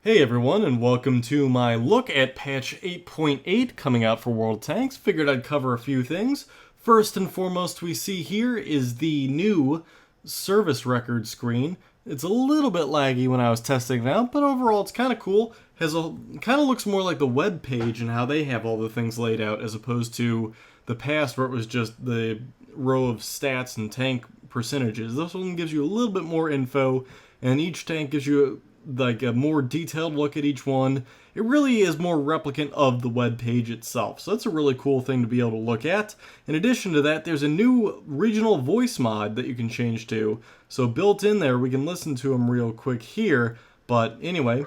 Hey everyone, and welcome to my look at patch 8.8 coming out for World Tanks. Figured I'd cover a few things. First and foremost we see here is the new service record screen. It's a little bit laggy when I was testing it out, but overall it's kind of cool. Kind of looks more like the web page and how they have all the things laid out as opposed to the past where it was just the row of stats and tank percentages. This one gives you a little bit more info, and each tank gives you like a more detailed look at each one. It really is more replicant of the web page itself, so that's a really cool thing to be able to look at. In addition to that, there's a new regional voice mod that you can change to, so built in there we can listen to them real quick here. But anyway,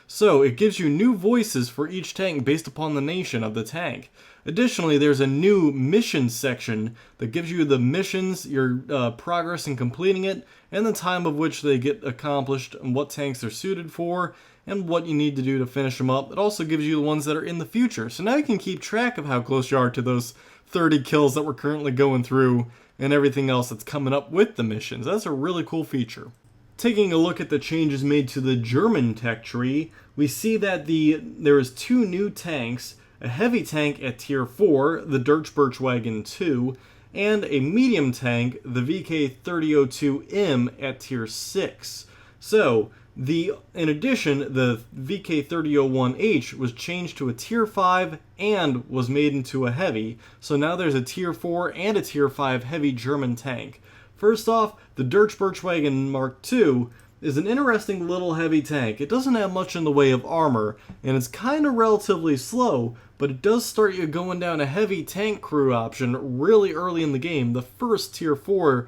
so it gives you new voices for each tank based upon the nation of the tank. Additionally, there's a new mission section that gives you the missions, your progress in completing it, and the time of which they get accomplished, and what tanks they're suited for, and what you need to do to finish them up. It also gives you the ones that are in the future, so now you can keep track of how close you are to those 30 kills that we're currently going through, and everything else that's coming up with the missions. That's a really cool feature. Taking a look at the changes made to the German tech tree, we see that there is two new tanks, a heavy tank at tier 4, the Birchwagon 2, and a medium tank, the VK3002M at tier 6. So, in addition, the VK3001H was changed to a tier 5 and was made into a heavy, so now there's a tier 4 and a tier 5 heavy German tank. First off, the Birchwagon Mark II is an interesting little heavy tank. It doesn't have much in the way of armor, and it's kind of relatively slow, but it does start you going down a heavy tank crew option really early in the game, the first tier 4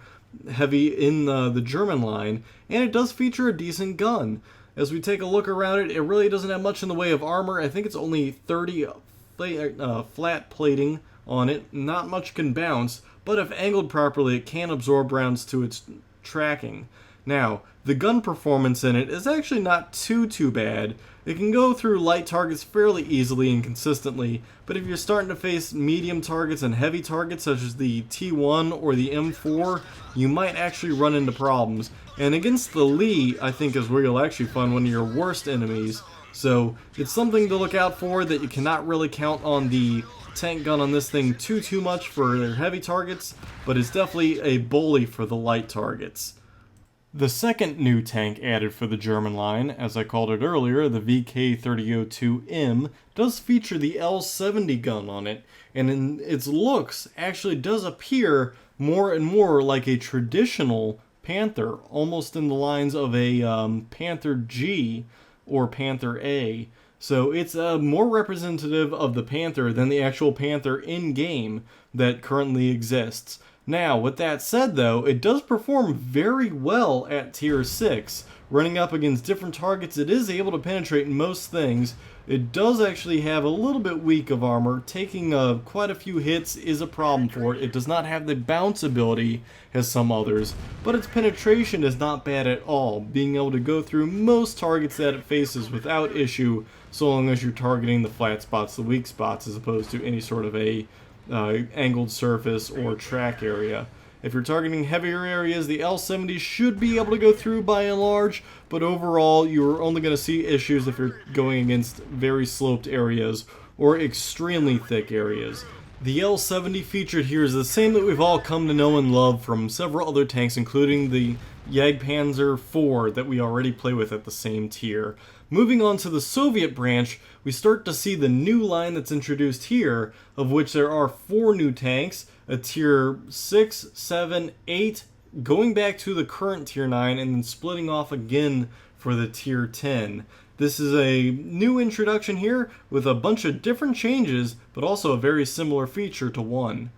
heavy in the German line, and it does feature a decent gun. As we take a look around it, it really doesn't have much in the way of armor. I think it's only 30 flat plating on it, not much can bounce, but if angled properly it can absorb rounds to its tracking. Now, the gun performance in it is actually not too bad. It can go through light targets fairly easily and consistently, but if you're starting to face medium targets and heavy targets such as the T1 or the M4, you might actually run into problems. And against the Lee, I think is where you'll actually find one of your worst enemies. So it's something to look out for, that you cannot really count on the tank gun on this thing too much for their heavy targets, but it's definitely a bully for the light targets. The second new tank added for the German line, as I called it earlier, the VK3002M, does feature the L70 gun on it, and in its looks actually does appear more and more like a traditional Panther, almost in the lines of a Panther G or Panther A. So it's more representative of the Panther than the actual Panther in-game that currently exists. Now, with that said though, it does perform very well at tier 6. Running up against different targets, it is able to penetrate most things. It does actually have a little bit weak of armor. Taking quite a few hits is a problem for it. It does not have the bounce ability as some others, but its penetration is not bad at all, being able to go through most targets that it faces without issue, so long as you're targeting the flat spots, the weak spots, as opposed to any sort of a angled surface or track area. If you're targeting heavier areas, the L70 should be able to go through by and large, but overall you're only going to see issues if you're going against very sloped areas or extremely thick areas. The L70 featured here is the same that we've all come to know and love from several other tanks, including the Jagdpanzer IV that we already play with at the same tier. Moving on to the Soviet branch, we start to see the new line that's introduced here, of which there are 4 new tanks, a tier 6, 7, 8, going back to the current tier 9, and then splitting off again for the tier 10. This is a new introduction here with a bunch of different changes, but also a very similar feature to one.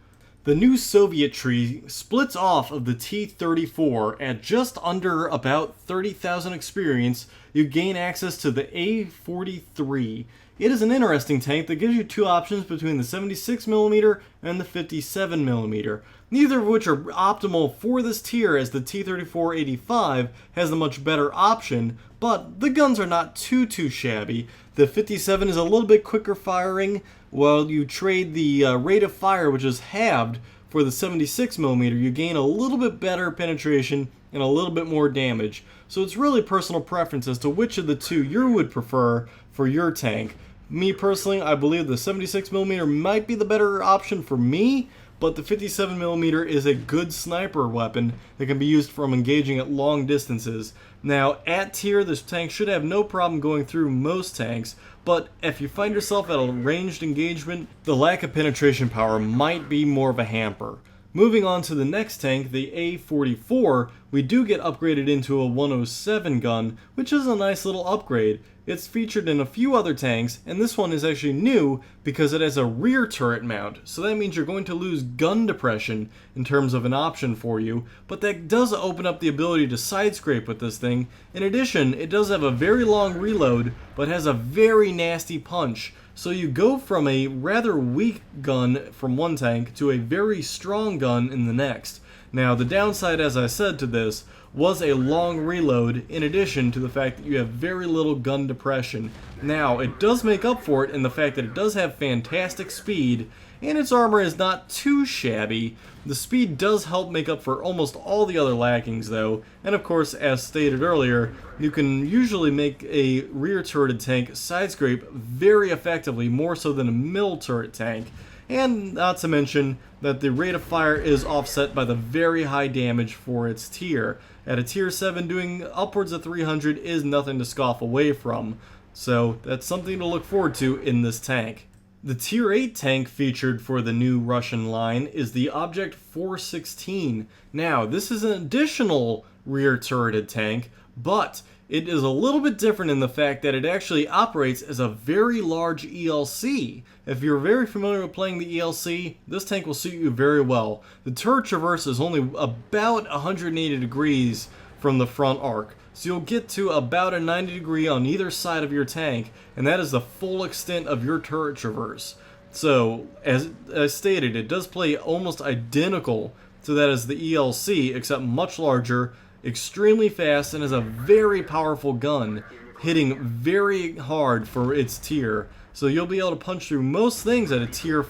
The new Soviet tree splits off of the T-34 at just under about 30,000 experience. You gain access to the A44. It is an interesting tank that gives you 2 options between the 76mm and the 57mm, neither of which are optimal for this tier, as the T-34-85 has a much better option, but the guns are not too shabby. The 57 is a little bit quicker firing, while you trade the rate of fire, which is halved, for the 76mm. You gain a little bit better penetration and a little bit more damage. So it's really personal preference as to which of the two you would prefer for your tank. Me personally, I believe the 76mm might be the better option for me, but the 57mm is a good sniper weapon that can be used from engaging at long distances. Now, at tier, this tank should have no problem going through most tanks, but if you find yourself at a ranged engagement, the lack of penetration power might be more of a hamper. Moving on to the next tank, the A44, we do get upgraded into a 107 gun, which is a nice little upgrade. It's featured in a few other tanks, and this one is actually new because it has a rear turret mount, so that means you're going to lose gun depression in terms of an option for you, but that does open up the ability to side scrape with this thing. In addition, it does have a very long reload, but has a very nasty punch. So you go from a rather weak gun from one tank to a very strong gun in the next. Now, the downside, as I said, to this was a long reload, in addition to the fact that you have very little gun depression. Now, it does make up for it in the fact that it does have fantastic speed, and its armor is not too shabby. The speed does help make up for almost all the other lackings though, and of course, as stated earlier, you can usually make a rear turreted tank side scrape very effectively, more so than a middle turret tank. And not to mention that the rate of fire is offset by the very high damage for its tier. At a tier 7, doing upwards of 300 is nothing to scoff away from, so that's something to look forward to in this tank. The tier 8 tank featured for the new Russian line is the A44. Now, this is an additional rear turreted tank, but it is a little bit different in the fact that it actually operates as a very large ELC. If you're very familiar with playing the ELC, this tank will suit you very well. The turret traverse is only about 180 degrees from the front arc, so you'll get to about a 90 degree on either side of your tank, and that is the full extent of your turret traverse. So, as stated, it does play almost identical to that as the ELC, except much larger, extremely fast, and is a very powerful gun, hitting very hard for its tier. So you'll be able to punch through most things at a tier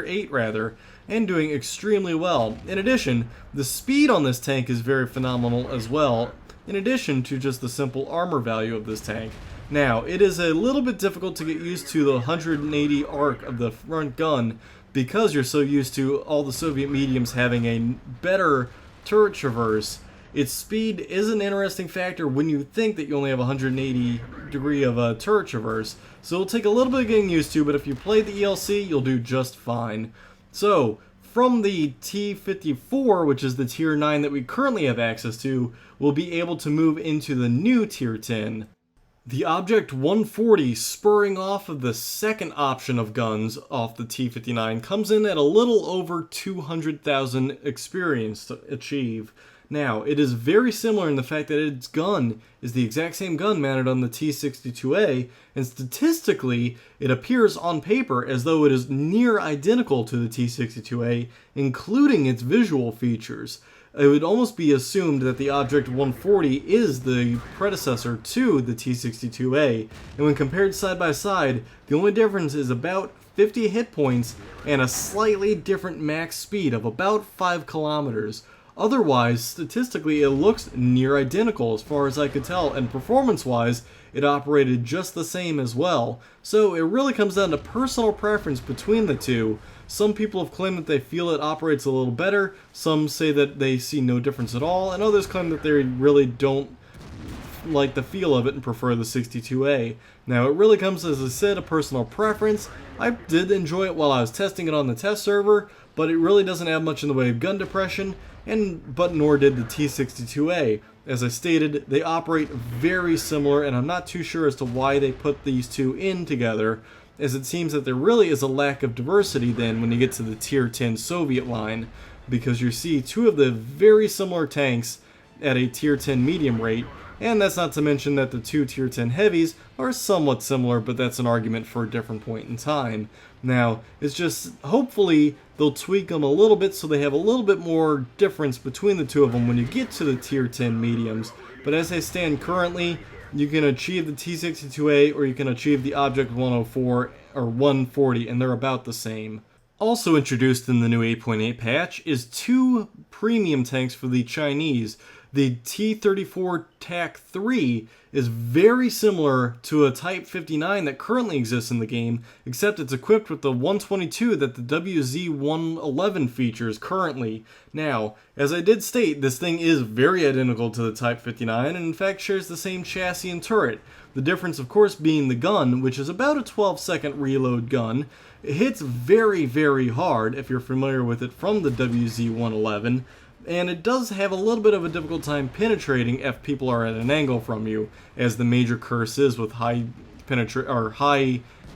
8 rather, and doing extremely well. In addition, the speed on this tank is very phenomenal as well, in addition to just the simple armor value of this tank. Now, it is a little bit difficult to get used to the 180 arc of the front gun because you're so used to all the Soviet mediums having a better turret traverse. Its speed is an interesting factor when you think that you only have 180 degree of a turret traverse, so it'll take a little bit of getting used to, but if you play the ELC, you'll do just fine. So, from the T54, which is the tier 9 that we currently have access to, we'll be able to move into the new tier 10. The Object 140, spurring off of the second option of guns off the T59, comes in at a little over 200,000 experience to achieve. Now, it is very similar in the fact that its gun is the exact same gun mounted on the T62A, and statistically, it appears on paper as though it is near identical to the T62A, including its visual features. It would almost be assumed that the Object 140 is the predecessor to the T62A, and when compared side by side, the only difference is about 50 hit points and a slightly different max speed of about 5 kilometers. Otherwise, statistically, it looks near identical as far as I could tell, and performance-wise, it operated just the same as well. So it really comes down to personal preference between the two. Some people have claimed that they feel it operates a little better, some say that they see no difference at all, and others claim that they really don't like the feel of it and prefer the 62A. Now, it really comes, as I said, a personal preference. I did enjoy it while I was testing it on the test server, but it really doesn't have much in the way of gun depression, but nor did the T62A. As I stated, they operate very similar, and I'm not too sure as to why they put these two in together, as it seems that there really is a lack of diversity then when you get to the tier 10 Soviet line, because you see two of the very similar tanks at a tier 10 medium rate, and that's not to mention that the two tier 10 heavies are somewhat similar, but that's an argument for a different point in time. Now, it's just, hopefully, they'll tweak them a little bit so they have a little bit more difference between the two of them when you get to the tier 10 mediums. But as they stand currently, you can achieve the T62A or you can achieve the Object 104 or 140, and they're about the same. Also introduced in the new 8.8 patch is 2 premium tanks for the Chinese. The T-34 TAC-3 is very similar to a Type 59 that currently exists in the game, except it's equipped with the 122 that the WZ-111 features currently. Now, as I did state, this thing is very identical to the Type 59 and in fact shares the same chassis and turret. The difference, of course, being the gun, which is about a 12-second reload gun. It hits very, very hard if you're familiar with it from the WZ-111. And it does have a little bit of a difficult time penetrating if people are at an angle from you, as the major curse is with high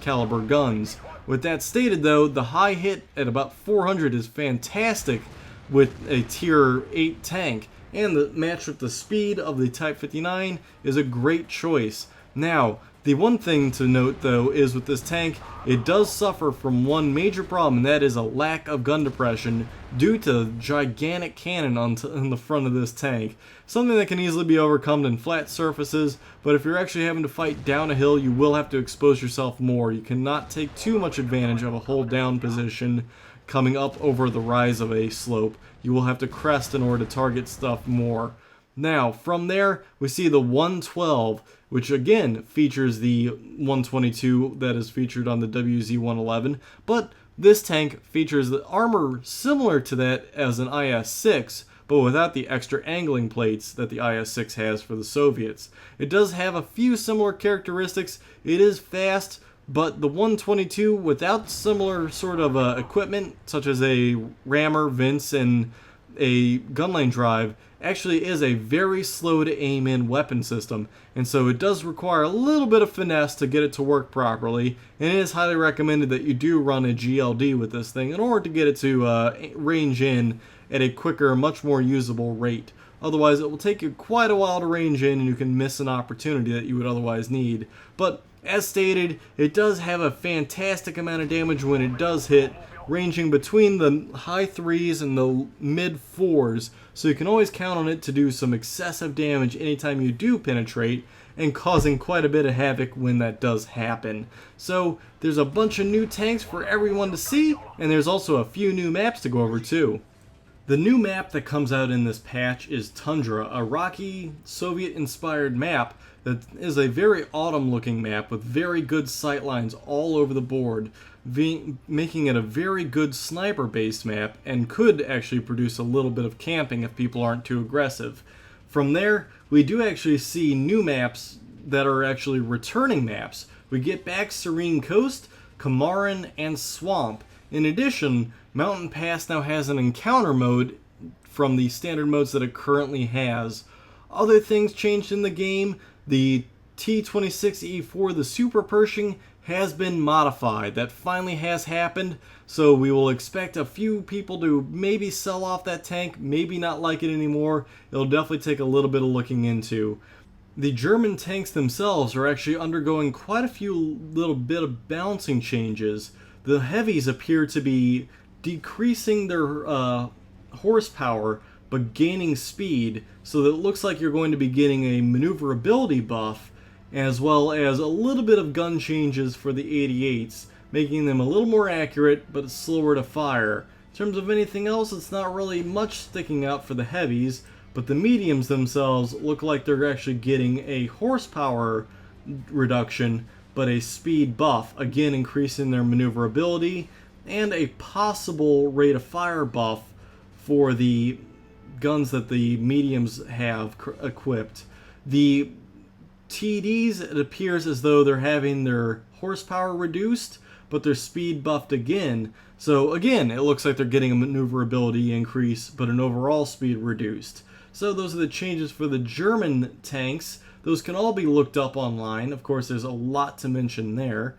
caliber guns. With that stated though, the high hit at about 400 is fantastic with a tier 8 tank, and the match with the speed of the Type 59 is a great choice. Now, the one thing to note though is with this tank, it does suffer from one major problem, and that is a lack of gun depression due to the gigantic cannon on the front of this tank. Something that can easily be overcome in flat surfaces, but if you're actually having to fight down a hill, you will have to expose yourself more. You cannot take too much advantage of a hold down position coming up over the rise of a slope. You will have to crest in order to target stuff more. Now, from there, we see the 112, which again features the 122 that is featured on the WZ-111, but this tank features the armor similar to that as an IS-6, but without the extra angling plates that the IS-6 has for the Soviets. It does have a few similar characteristics. It is fast, but the 122, without similar sort of equipment, such as a rammer, Vince, and a gunline drive, actually is a very slow to aim in weapon system, and so it does require a little bit of finesse to get it to work properly, and it is highly recommended that you do run a GLD with this thing in order to get it to range in at a quicker, much more usable rate. Otherwise it will take you quite a while to range in and you can miss an opportunity that you would otherwise need. But as stated, it does have a fantastic amount of damage when it does hit, ranging between the high 3s and the mid 4s, so you can always count on it to do some excessive damage anytime you do penetrate, and causing quite a bit of havoc when that does happen. So there's a bunch of new tanks for everyone to see, and there's also a few new maps to go over too. The new map that comes out in this patch is Tundra, a rocky, Soviet-inspired map that is a very autumn-looking map with very good sightlines all over the board, making it a very good sniper-based map and could actually produce a little bit of camping if people aren't too aggressive. From there, we do actually see new maps that are actually returning maps. We get back Serene Coast, Kamaran, and Swamp. In addition, Mountain Pass now has an encounter mode from the standard modes that it currently has. Other things changed in the game. The T-26E4, the Super Pershing, has been modified. That finally has happened, so we will expect a few people to maybe sell off that tank, maybe not like it anymore. It'll definitely take a little bit of looking into. The German tanks themselves are actually undergoing quite a few little bit of balancing changes. The heavies appear to be decreasing their horsepower but gaining speed, so that it looks like you're going to be getting a maneuverability buff, as well as a little bit of gun changes for the 88s, making them a little more accurate but slower to fire. In terms of anything else, it's not really much sticking out for the heavies, but the mediums themselves look like they're actually getting a horsepower reduction but a speed buff, again increasing their maneuverability, and a possible rate of fire buff for the guns that the mediums have equipped. The TDs, it appears as though they're having their horsepower reduced, but their speed buffed again. So again, it looks like they're getting a maneuverability increase, but an overall speed reduced. So those are the changes for the German tanks. Those can all be looked up online. Of course, there's a lot to mention there.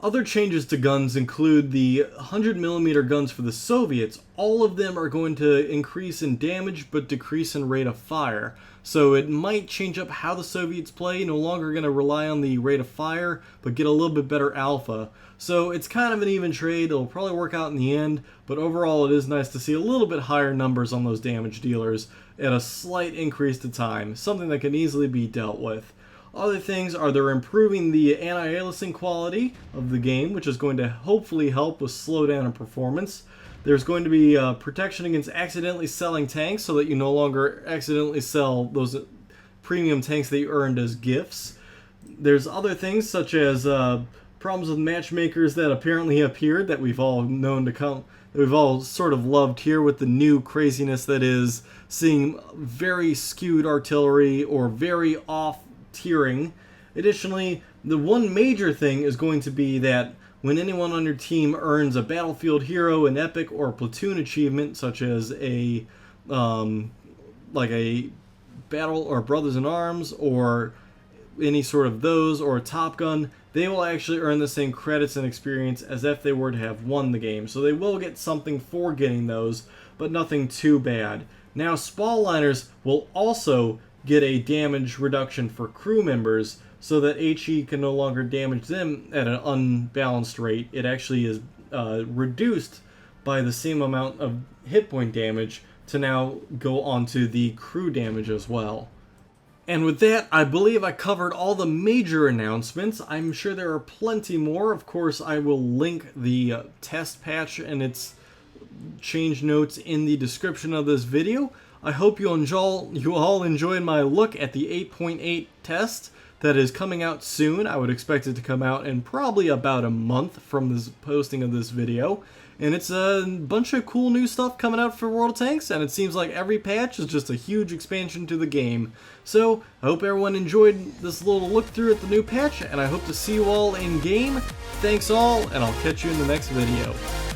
Other changes to guns include the 100mm guns for the Soviets. All of them are going to increase in damage but decrease in rate of fire. So it might change up how the Soviets play, no longer going to rely on the rate of fire, but get a little bit better alpha. So it's kind of an even trade. It'll probably work out in the end, but overall it is nice to see a little bit higher numbers on those damage dealers at a slight increase to time, something that can easily be dealt with. Other things are they're improving the anti-aliasing quality of the game, which is going to hopefully help with slowdown in performance. There's going to be protection against accidentally selling tanks so that you no longer accidentally sell those premium tanks that you earned as gifts. There's other things such as problems with matchmakers that apparently appeared that we've all known to come, that we've all sort of loved here with the new craziness that is seeing very skewed artillery or very off tiering. Additionally, the one major thing is going to be that when anyone on your team earns a battlefield hero, an epic, or a platoon achievement, such as a like a battle or brothers in arms or any sort of those or a Top Gun, they will actually earn the same credits and experience as if they were to have won the game. So they will get something for getting those, but nothing too bad. Now, Spall liners will also get a damage reduction for crew members so that HE can no longer damage them at an unbalanced rate. It actually is reduced by the same amount of hit point damage to now go onto the crew damage as well. And with that, I believe I covered all the major announcements. I'm sure there are plenty more. Of course, I will link the test patch and its change notes in the description of this video. I hope you all enjoyed my look at the 8.8 test that is coming out soon. I would expect it to come out in probably about a month from this posting of this video. And it's a bunch of cool new stuff coming out for World of Tanks, and it seems like every patch is just a huge expansion to the game. So, I hope everyone enjoyed this little look through at the new patch, and I hope to see you all in game. Thanks all, and I'll catch you in the next video.